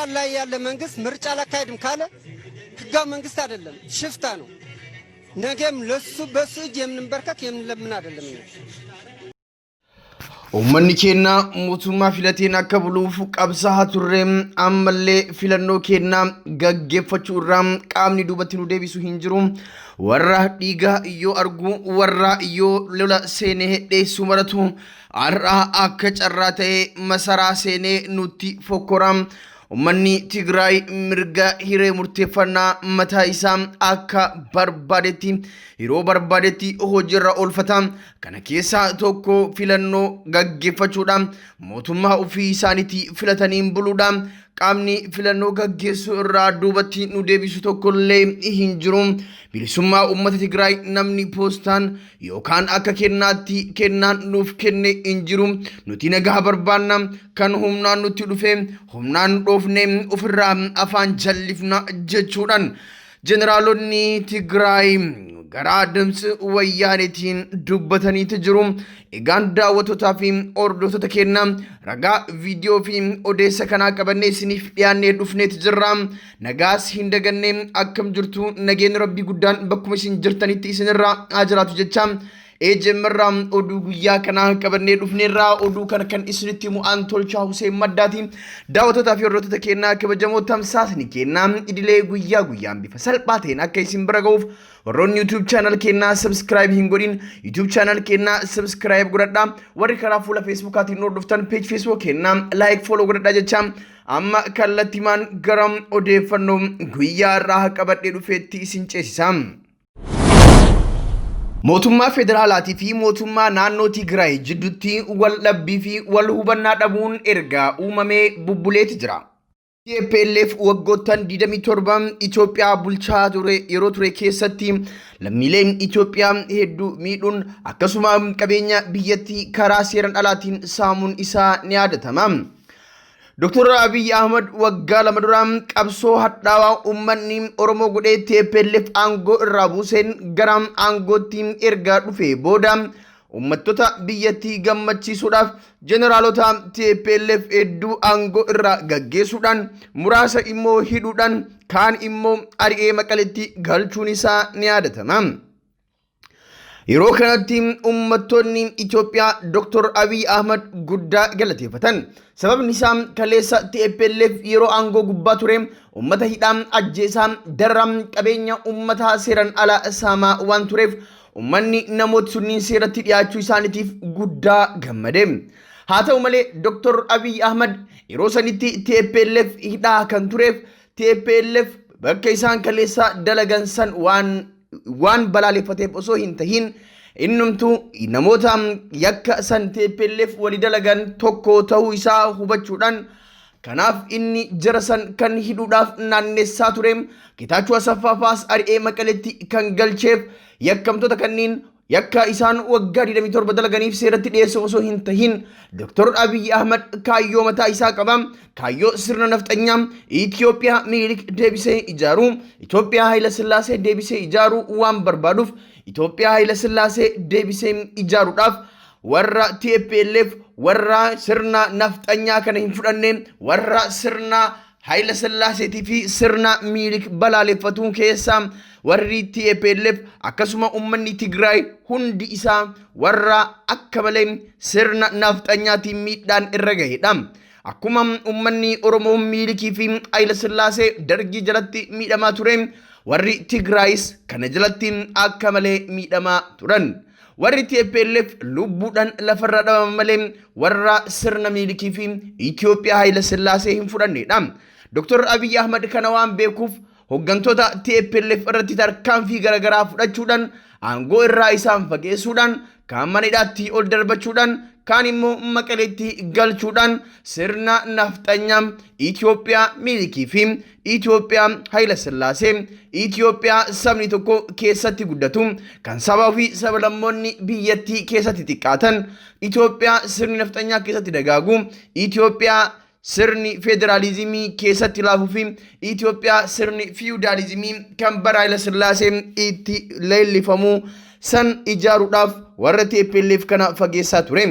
ስልጣን ላይ ያለ መንግስት ምርጫ አላካሄድም ካለ ህጋዊ መንግስት አይደለም፣ ሽፍታ ነው። ነገም ለሱ በሱ እጅ የምንበርከክ የምንለምን አይደለም። Uummanni keenya mootummaa filateen akka buluuf qabsaa'aa turre ammallee filannoo keenya gaggeeffachuu irraa qaamni duubatti nu deebisu hin jiru. Warra dhiiga yoo argu warra yoo lola seenee dheessu maratu har'a akka carraa ta'e masaraa seenee nutti fokkora. Uummanni Tigraay mirga hiree murteeffannaa mataa isaa akka barbaadetti yeroo barbaadetti hojiirra oolfata. Kana keessaa tokko filannoo gaggeeffachuudha. Mootummaa ofii isaaniitti filataniin buluudha. Qaamni filannoo gaggeessuu irraa duubatti nu deebisu tokkollee hin jiru. Bilisummaa uummata Tigraay namni poostaan yookaan akka kennaatti kennaan nuuf kenne hin jiru. Nuti nagaa barbaanna. Kan humnaan nutti dhufe humnaan dhoofne ofirraa afaan jallifna jechuudhaan jeneraalonni Tigraay garaa Dimtsi Wayyaaneetiin dubbataniitu jiru. Egaan daawwattootaa fi hordoftoota keenya ragaa viidiyoo fi odeessa kanaa qabannee isiniif dhiyaannee dhufneeti jirra. Nagaas hin daganne akkam jirtu nageenyi rabbii guddaan bakkuma isin jirtanitti isinirraa haa jiraatu jecha eejemmerraa oduu guyyaa kanaa qabannee dhufneerraa oduu kana kan isinitti mu'aan tolchaa Hussein Maddaati. Daawwattootaa fi hordoftoota keenya kabajamoo tamsaasni keenya idilee guyyaa guyyaan bifa salphaa ta'een akka isin bira ga'uuf warroonni YouTube channel keenya subscribe hin godhin YouTube channel keenya subscribe godhadha. Warri karaa fuula Facebookaatiin hordoftan page Facebook keenya like follow godhadha jecha amma kallattimaan gara odeeffannoo guyyaa irraa qabadhee dhufeetti isin ceesisa. Mootummaa federaalaatii fi mootummaa naannoo Tigraay jidduutti wal dhabbii fi wal hubannaa dhabuun erga uumamee bubbuleeti jira. TPLF waggoottan 27 Itoophiyaa bulchaa ture yeroo ture keessatti lammiileen Itoophiyaa hedduu miidhuun akkasuma qabeenya biyyattii karaa seeraan alaatiin saamuun isaa ni yaadatama. Dr. Abiy Ahmed waggaa lama dura qabsoo hadhaawaa uummanni Oromoo godhee TPLF aangoo irraa buuseen gara aangootti erga dhufe booda ummattoota biyyattii gammachiisuudhaaf jeneraalota TPLF hedduu aangoo irraa gaggeessuudhaan muraasa immoo hidhuudhaan kaan immoo ari'ee Maqaleetti galchuun isaa ni yaadatama. Yeroo kanatti ummattoonni Itoophiyaa Dr. Abiy Ahmed guddaa galateeffatan. Sababni isaa kaleessa TPLF yeroo aangoo gubbaa ture ummata hidhaan ajjeesaa darraa qabeenya ummataa seeraan ala saamaa waan tureef ummanni namoota sunniin seeratti dhiyaachuu isaaniitiif guddaa gammade. Haa ta'u malee Dr. Abiy Ahmed yeroo sanitti TPLF hidhaa kan tureef TPLF bakka isaan kaleessa dalagan san waan balaaleffateef osoo hin tahin innumtu namoota yakka san TPLF walii dalagan tokko ta'uu isaa hubachuudhaan kanaaf inni jara san kan hidhuudhaaf naannessaa ture. Getaachoo Asaffaafaas ari'ee Maqaleetti kan galcheef yakkamtoota kanneen yakka isaan waggaa 27 dalaganiif seeratti dhiyeessu osoo hin tahin Dr. Abiy Ahmed kaayyoo mataa isaa qaba. Kaayyoo sirna nafxanyaa Itoophiyaa Minilik deebisee ijaaruu, Itoophiyaa Haayila Sillaasee deebisee ijaaruu waan barbaaduuf Itoophiyaa Haayila Sillaasee deebisee ijaaruudhaaf warra TPLF warra sirna nafxanyaa kana hin fudhanne warra sirna Haayila Sillaaseetii fi sirna Minilik balaaleffatuun keessaa warri TPLF akkasuma ummanni Tigraay hundi isaa warra akka malee sirna nafxanyaatiin miidhaan irra gahedha. Akkuma ummanni Oromoo Minikii fi Haayila Sillaasee dargii jalatti miidhamaa ture warri Tigraayis kana jalatti akka malee miidhamaa turan. Warri TPLF lubbuudhaan lafarra dhabaman malee warra sirna Minikii fi Itoophiyaa Haayila Sillaasee hin fudhannedha. Dr. Abiy Ahmed kana waan beekuuf hooggantoota TPLF irratti tarkaanfii garaagaraa fudhachuudhaan aangoo irraa isaan fageessuudhaan kaan mana hidhaatti ol darbachuudhaan kaan immoo Maqaleetti galchuudhaan sirna nafxanyaa Itoophiyaa Minikii fi Itoophiyaa Haayila Sillaasee Itoophiyaa sabni tokko keessatti guddatu kan sabaa fi sablammoonni biyyattii keessatti xiqqaatan Itoophiyaa sirni nafxanyaa keessatti dagaagu Itoophiyaa sirni federalizimii keessatti laafuu fi Itoophiyaa sirni feudalizimii kan bara Haayila Sillaasee itti leellifamu san ijaaruudhaaf warra TPLF kana fageessaa ture.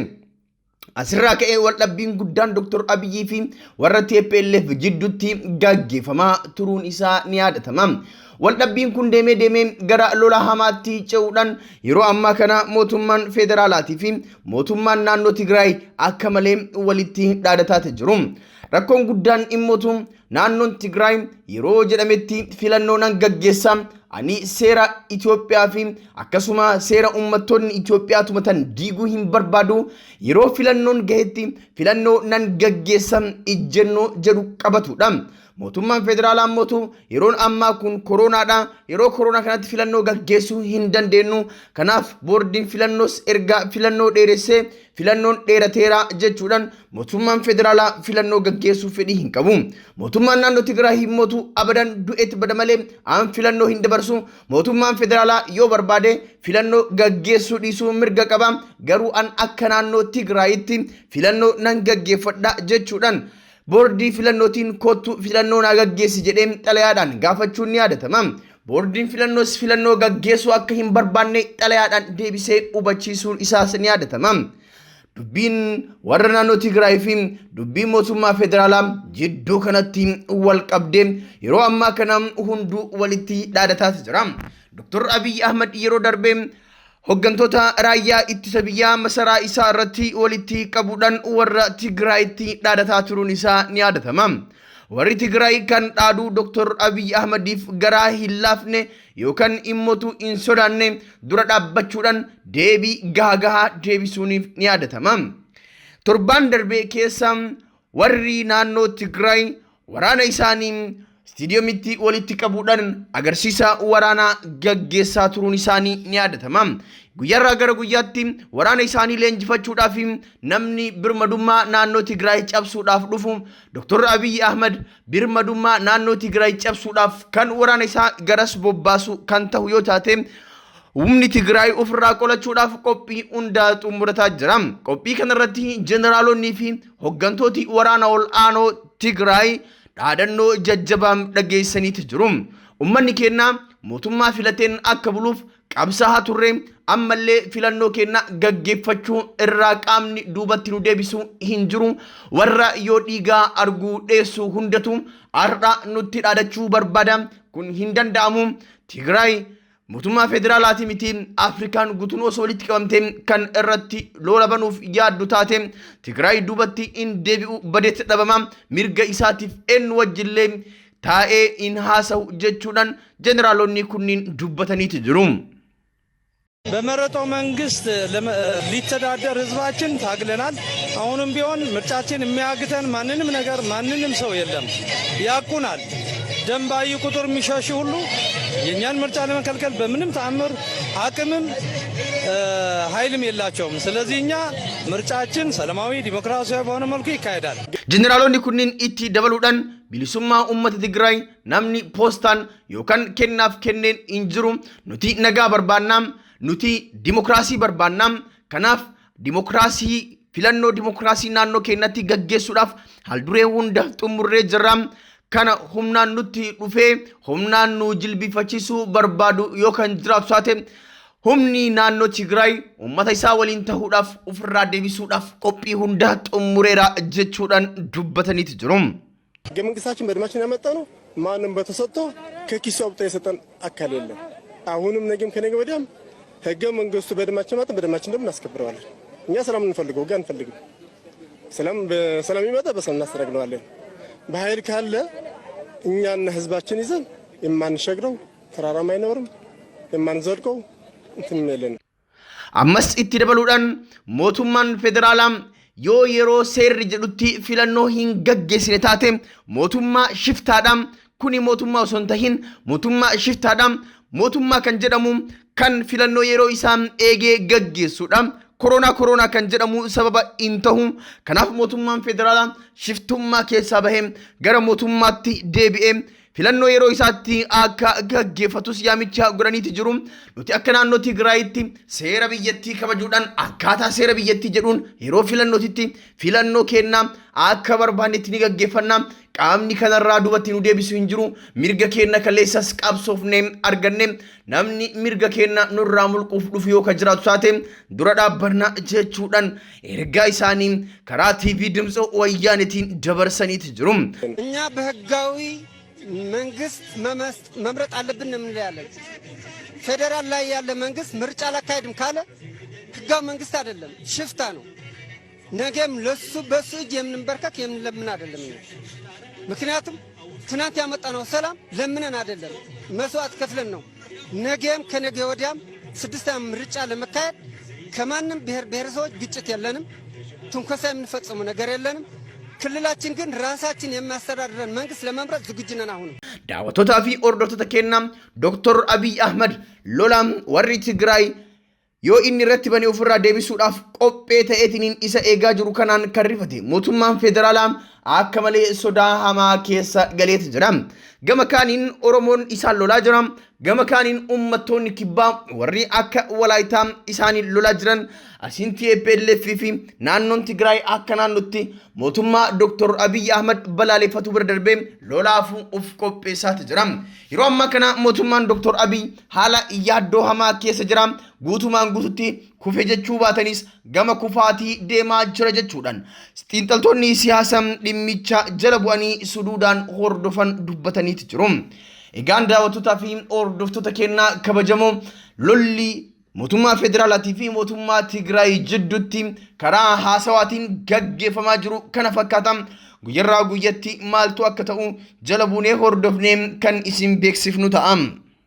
Asirraa ka'ee waldhabbiin guddaan Dr. Abiyyi fi warra TPLF jidduutti gaggeeffamaa turuun isaa ni yaadatama. Waldhabbiin kun deemee gara lola hamaatti ce'uudhaan yeroo ammaa kana mootummaan federaalaatii fi mootummaan naannoo Tigraay akka malee walitti dhaadataa jiru. Rakkoon guddaan immootu naannoon Tigraay yeroo jedhametti filannoo gaggeessa. Ani seera Itoophiyaa fi akkasuma seera uummattoonni Itoophiyaa tumatan diiguu hin barbaadu. Yeroo filannoon gahetti filannoo gaggeessan ijjennoo jedhu qabatudha. Mootummaan federaalaa mootu yeroon ammaa kun koronaadha. Yeroo koronaa kanatti filannoo gaggeessuu hin dandeenyu. Kanaaf boordiin filannoos erga filannoo dheeressee filannoon dheerateera jechuudhaan mootummaan federaalaa filannoo gaggeessuu fedhii hin qabu. Mootummaan naannoo Tigraay hin mootu abadan du'eetti bada malee aan filannoo hin dabarsu. Mootummaan federaalaa yoo barbaade filannoo gaggeessuu dhiisuu mirga qaba. Garuu an akka naannoo Tigraayitti filannoo nan gaggeeffadha jechuudhaan boordii filannootiin kottu filannoo na gaggeessi jedhee xalayaadhaan gaafachuun ni yaadatama. Boordiin filannoos filannoo gaggeessuu akka hin barbaanne xalayaadhaan deebisee hubachiisuun isaas ni yaadatama. Dubbiin warra naannoo Tigraay fi dubbii mootummaa federaalaa jidduu kanatti wal qabdee yeroo ammaa kana hunduu walitti dhaadataa jira. Dr. Abiyyi Ahmad yeroo darbee hoggantoota raayyaa ittisa biyyaa masaraa isaa irratti walitti qabuudhaan warra Tigraayitti dhaadataa turuun isaa ni yaadatama. Warri Tigraay kan dhaaduu Dr. Abiyyi Ahmadiif garaa hin laafne yookaan immootu hin sodaanne dura dhaabbachuudhaan deebii gahaa deebisuuniif ni yaadatama. Torbaan darbee keessa warri naannoo Tigraay waraana isaanii Stadiumitti walitti qabuudhaan agarsiisa waraanaa gaggeessaa turuun isaanii ni yaadatama. Guyyaarraa gara guyyaatti waraana isaanii leenjifachuudhaaf namni birmadummaa naannoo Tigraay cabsuudhaaf dhufu Dr. Abiyyi Ahmad birmadummaa naannoo Tigraay cabsuudhaaf kan waraana isaa garas bobbaasu kan ta'u yoo taate humni Tigraay ofirraa qolachuudhaaf qophii hundaa xumurataa jira. Qophii kanarratti jeneraalonni fi hoggantooti waraana ol aanoo Tigraay dhaadannoo jajjabaa dhageessaniitu jiru. Uummanni keenya mootummaa filateen akka buluuf qabsaa'aa turre ammallee filannoo keenya gaggeeffachuu irraa qaamni duubatti nu deebisu hin jiru. Warra yoo dhiigaa arguu dheessu hundatu har'a nutti dhaadachuu barbaada. Kun hin danda'amu. Tigraay mootummaa federaalaatii miti Afrikaan guutuun osoo walitti qabamtee kan irratti lola banuuf yaaddu taate Tigraay duubatti hin deebi'u badeetti dhabama. Mirga isaatiif eenyu wajjillee taa'ee hin haasa'u jechuudhaan jeneraalonni kunniin dubbataniitu jiru. በመረጠው መንግስት ሊተዳደር ህዝባችን ታግለናል። አሁንም ቢሆን ምርጫችን የሚያግተን ማንንም ሰው የለም። ያቁናል። ደም ባዩ ቁጥር የሚሸሽ ሁሉ የኛን ምርጫ ለመከልከል በምንም ተአምር አቅምም ኃይልም የላቸውም። ስለዚህ እኛ ምርጫችን ሰላማዊ ዲሞክራሲያዊ በሆነ መልኩ ይካሄዳል። ጀነራሎኒ ኩኒን ኢቲ ደበሉዳን ቢሊሱማ ኡመት ትግራይ ናምኒ ፖስታን ዮካን ኬናፍ ኬኔን ኢንጅሩ ኑቲ ነጋ በርባናም ኑቲ ዲሞክራሲ በርባናም ከናፍ ዲሞክራሲ filannoo dimokiraasii naannoo keenyatti gaggeessuudhaaf halduree hunda xumurree jirra. Kana humnaan nutti dhufee humnaan nu jilbifachiisuu barbaadu yookaan jiraatu taate humni naannoo Tigraay uummata isaa waliin ta'uudhaaf ofirraa deebisuudhaaf qophii hunda xumureera jechuudhaan dubbataniitu jiru. ህገ መንግስታችን በደማችን ያመጣ ነው። ማንም በተሰጥቶ ከኪሱ አውጥቶ የሰጠን አካል የለም። አሁንም ነገም ከነገ ወዲያም ህገ መንግስቱ በደማችን ማጠን በደማችን ደግሞ እናስከብረዋለን። እኛ ሰላም እንፈልገው ጋር እንፈልገው ሰላም ይመጣ በሰላም እናስተናግደዋለን። በኃይል ካለ እኛና ህዝባችን ይዘን የማንሸግረው ተራራም አይኖርም የማንዘልቀው እንትን የለን። አመስ itti dabaluudhaan mootummaan federaalaa yoo yeroo seerri jedhutti filannoo hin gaggeessine taate mootummaa shiftaadhaan kuni mootummaa osoo hin tahin mootummaa shiftaadhaan mootummaa kan jedhamu kan filannoo yeroo isaan eegee gaggeessuudhaan koronaa kan jedhamu sababa hin ta'u. Kanaaf mootummaan federaalaa shiftummaa keessaa bahee gara mootummaatti deebi'ee filannoo yeroo isaatti akka gaggeeffatus yaamicha godhaniiti jiru. Nuti akka naannoo Tigraayitti seera biyyattii kabajuudhaan akkaataa seera biyyattii jedhuun yeroo filannootitti filannoo kennaa akka barbaannetti ni gaggeeffannaa. qaamni kanarraa duubatti nu deebisu hin jiru mirga keenya kaleessas qabsoofnee arganne namni mirga keenya nurraa mulquuf dhufu yoo ka jiraatu taate dura dhaabbanna jechuudhaan ergaa isaanii karaa TV ድምጽ ወያኔtiin dabarsaniit jiru እኛ በህጋዊ መንግስት መምረጥ አለብን እንላለን ፌደራል ላይ ያለ መንግስት ምርጫ አላካሄድም ካለ ህጋዊ መንግስት አይደለም ሽፍታ ነው ነገም ለሱ በሱ እጅ የምንበርከክ የምንለምን አይደለም ምክንያቱም ትናንት ያመጣነው ሰላም ለምነን አይደለም መስዋዕት ከፍለን ነው ነገም ከነገ ወዲያም ስድስተኛ ምርጫ ለመካሄድ ከማንም ብሔረሰቦች ግጭት የለንም ትንኮሳ የምንፈጽመው ነገር የለንም ክልላችን ግን ራሳችን የሚያስተዳድረን መንግስት ለመምረጥ ዝግጁ ነን አሁን daawwattoota fi hordoftoota keenya Dr. Abiy Ahmed lolaan warri Tigraay yoo inni irratti bane ofirraa deebisuudhaaf qophee ta'eetiin isa eegaa jiru kanaan kan rifate mootummaan federaalaa akka malee sodaa hamaa keessa galeeti jira gama kaaniin Oromoon isaan lolaa jira gama kaaniin uummattoonni kibbaa warri akka walaayitaa isaanii lolaa jiran asiin TPLF fi naannoon Tigraay akka naannootti mootummaa Dr. Abiy Ahmed balaaleffatu bira darbee lolaafu of qopheessaati jira yeroo ammaa kana mootummaan Dr. Abiy haala yaaddoo hamaa keessa jira guutumaan guututti kufee jechuu baatanis gama kufaatii deemaa jira jechuudhaan xiinxaltoonni siyaasa dhimmicha jala bu'anii suduudhaan hordofan dubbataniiti jiru egaan daawwattoota fi hordoftoota keenya kabajamoo lolli mootummaa federaalaatii fi mootummaa Tigraay jidduutti karaa haasawaatiin gaggeeffamaa jiru kana fakkaata guyyaarraa guyyatti maaltu akka ta'u jala buunee hordofnee kan isin beeksifnu ta'a